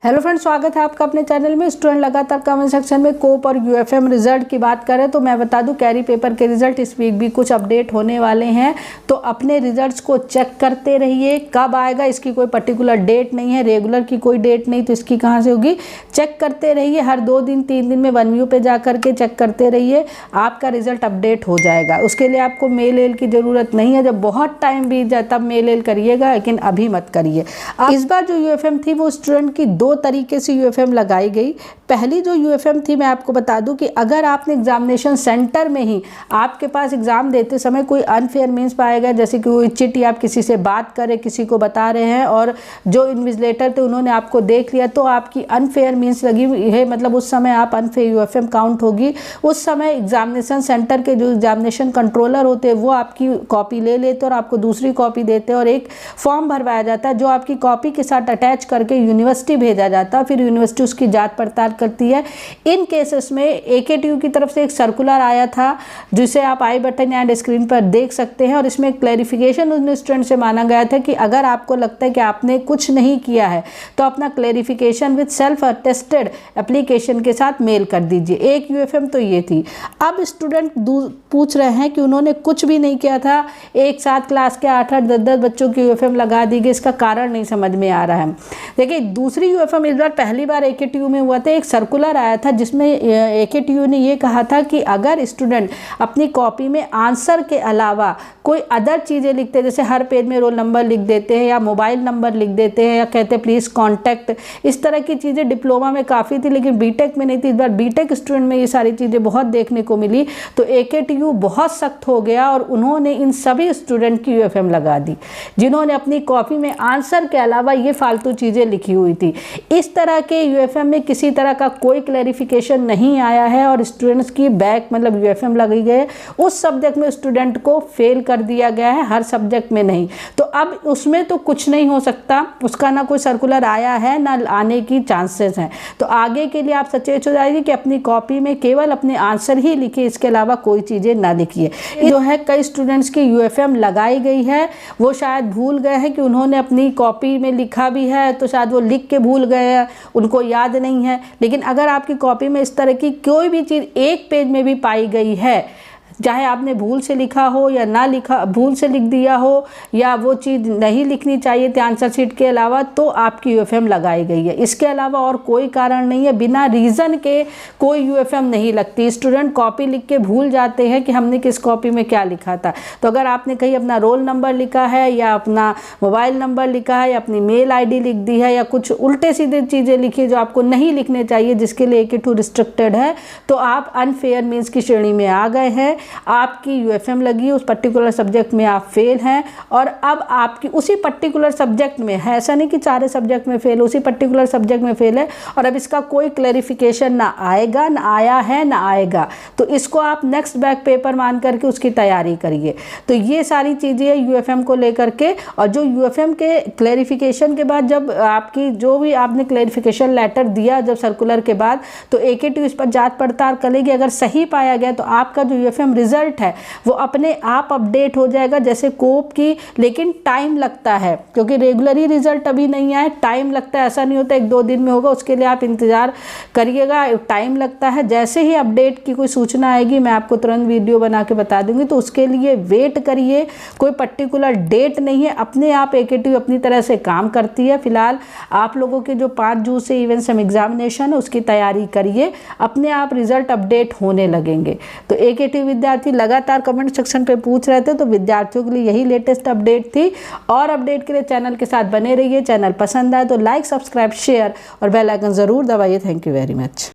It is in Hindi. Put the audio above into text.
हेलो फ्रेंड्स, स्वागत है आपका अपने चैनल में। स्टूडेंट लगातार कमेंट सेक्शन में कोप और यूएफएम रिजल्ट की बात करें तो मैं बता दूं कैरी पेपर के रिजल्ट इस वीक भी कुछ अपडेट होने वाले हैं, तो अपने रिजल्ट्स को चेक करते रहिए। कब आएगा इसकी कोई पर्टिकुलर डेट नहीं है, रेगुलर की कोई डेट नहीं, तो इसकी कहाँ से होगी, चेक करते रहिए। हर 2 दिन 3 दिन में OneView पे जा करके चेक करते रहिए, आपका रिजल्ट अपडेट हो जाएगा। उसके लिए आपको मेल की ज़रूरत नहीं है, जब बहुत टाइम बीत जाए तब मेल करिएगा, लेकिन अभी मत करिए। इस बार जो यूएफएम थी वो स्टूडेंट की 2 तरीके से यूएफएम लगाई गई। पहली जो यूएफएम थी मैं आपको बता दूं कि अगर आपने एग्जामिनेशन सेंटर में ही आपके पास एग्जाम देते समय कोई अनफेयर मीन्स पाया गया, जैसे कि कोई चिट या आप किसी से बात करें, किसी को बता रहे हैं और जो इन्विजिलेटर थे उन्होंने आपको देख लिया, तो आपकी अनफेयर मीन्स लगी हुई है, मतलब उस समय आप अनफेयर यूएफएम काउंट होगी। उस समय एग्जामिनेशन सेंटर के जो एग्जामिनेशन कंट्रोलर होते हैं वो आपकी कॉपी ले लेते और आपको दूसरी कॉपी देते और एक फॉर्म भरवाया जाता है जो आपकी कॉपी के साथ अटैच करके यूनिवर्सिटी भेजा जाता है। फिर यूनिवर्सिटी उसकी जांच पड़ताल करती है। इन केसेस में एकेटीयू की तरफ से एक सर्कुलर आया था जिसे आप आई बटन एंड स्क्रीन पर देख सकते हैं, और इसमें क्लैरिफिकेशन उन स्टूडेंट से माना गया था कि अगर आपको लगता है कि आपने कुछ नहीं किया है तो अपना clarification with self attested application के साथ मेल कर दीजिए। एक यूएफएम तो ये थी। अब स्टूडेंट पूछ रहे हैं कि उन्होंने कुछ भी नहीं किया था, एक साथ क्लास के 8-8 10-10 बच्चों की यूएफएम लगा दी गई, इसका कारण नहीं समझ में आ रहा है। देखिए, दूसरी यूएफएम इस बार पहली बार एकेटीयू में हुआ था। एक सर्कुलर आया था जिसमें एकेटीयू ने ये कहा था कि अगर स्टूडेंट अपनी कॉपी में आंसर के अलावा कोई अदर चीज़ें लिखते हैं, जैसे हर पेज में रोल नंबर लिख देते हैं या मोबाइल नंबर लिख देते हैं या कहते हैं प्लीज़ कॉन्टैक्ट, इस तरह की चीज़ें डिप्लोमा में काफ़ी थी लेकिन बीटेक में नहीं थी। इस बार बीटेक स्टूडेंट में ये सारी चीज़ें बहुत देखने को मिली, तो एकेटीयू बहुत सख्त हो गया और उन्होंने इन सभी स्टूडेंट की यूएफएम लगा दी जिन्होंने अपनी कॉपी में आंसर के अलावा ये फालतू चीज़ें लिखी हुई थी। इस तरह के यूएफएम में किसी तरह का कोई क्लैरिफिकेशन नहीं आया है और स्टूडेंट्स की बैक मतलब यूएफएम लगी गई, उस सब्जेक्ट में स्टूडेंट को फेल कर दिया गया है, हर सब्जेक्ट में नहीं। तो अब उसमें तो कुछ नहीं हो सकता, उसका ना कोई सर्कुलर आया है ना आने की चांसेस हैं। तो आगे के लिए आप सचेत हो जाइए कि अपनी कॉपी में केवल अपने आंसर ही लिखिए, इसके अलावा कोई चीज़ें ना लिखिए। जो है कई स्टूडेंट्स की यूएफएम लगाई गई है, वो शायद भूल गए हैं कि उन्होंने अपनी कॉपी में लिखा भी है, तो शायद वो लिख के भूल गए हैं, उनको याद नहीं है। लेकिन अगर आपकी कॉपी में इस तरह की कोई भी चीज़ एक पेज में भी पाई गई है, चाहे आपने भूल से लिखा हो या ना लिखा, भूल से लिख दिया हो या वो चीज़ नहीं लिखनी चाहिए थी आंसर शीट के अलावा, तो आपकी यूएफएम लगाई गई है। इसके अलावा और कोई कारण नहीं है, बिना रीज़न के कोई यूएफएम नहीं लगती। स्टूडेंट कॉपी लिख के भूल जाते हैं कि हमने किस कॉपी में क्या लिखा था, तो अगर आपने कहीं अपना रोल नंबर लिखा है या अपना मोबाइल नंबर लिखा है या अपनी मेल ID लिख दी है या कुछ उल्टे सीधे चीज़ें लिखी जो आपको नहीं लिखने चाहिए, जिसके लिए एकेटीयू रिस्ट्रिक्टेड है, तो आप अनफेयर मीन्स की श्रेणी में आ गए हैं। आपकी यूएफएम लगी, उस पर्टिकुलर सब्जेक्ट में आप फेल हैं और अब आपकी उसी पर्टिकुलर सब्जेक्ट में है, ऐसा नहीं कि सारे सब्जेक्ट में फेल, उसी पर्टिकुलर सब्जेक्ट में फेल है और अब इसका कोई क्लैरिफिकेशन ना आएगा, ना आया है, ना आएगा। तो इसको आप नेक्स्ट बैक पेपर मान करके उसकी तैयारी करिए। तो ये सारी चीज़ें हैं यूएफएम को लेकर के। और जो यूएफएम के क्लैरिफिकेशन के बाद जब आपकी जो भी आपने क्लैरिफिकेशन लेटर दिया जब सर्कुलर के बाद, तो एकेटीयू इस पर जांच पड़ताल करेगी। अगर सही पाया गया तो आपका जो यूएफएम रिजल्ट है वो अपने आप अपडेट हो जाएगा जैसे कोप की, लेकिन टाइम लगता है क्योंकि रेगुलर रिजल्ट अभी नहीं आए, टाइम लगता है। ऐसा नहीं होता 1-2 दिन में होगा, उसके लिए आप इंतजार करिएगा, टाइम लगता है। जैसे ही अपडेट की कोई सूचना आएगी मैं आपको तुरंत वीडियो बना के बता दूंगी, तो उसके लिए वेट करिए। कोई पर्टिकुलर डेट नहीं है, अपने आप एकेटीयू अपनी तरह से काम करती है। फिलहाल आप लोगों के जो 5 जून से इवन सम एग्जामिनेशन है उसकी तैयारी करिए, अपने आप रिजल्ट अपडेट होने लगेंगे। तो एकेटीयू विद्यार्थी लगातार कमेंट सेक्शन पे पूछ रहे थे, तो विद्यार्थियों के लिए यही लेटेस्ट अपडेट थी। और अपडेट के लिए चैनल के साथ बने रहिए। चैनल पसंद आए तो लाइक, सब्सक्राइब, शेयर और बेल आइकन ज़रूर दबाइए। Thank you very much.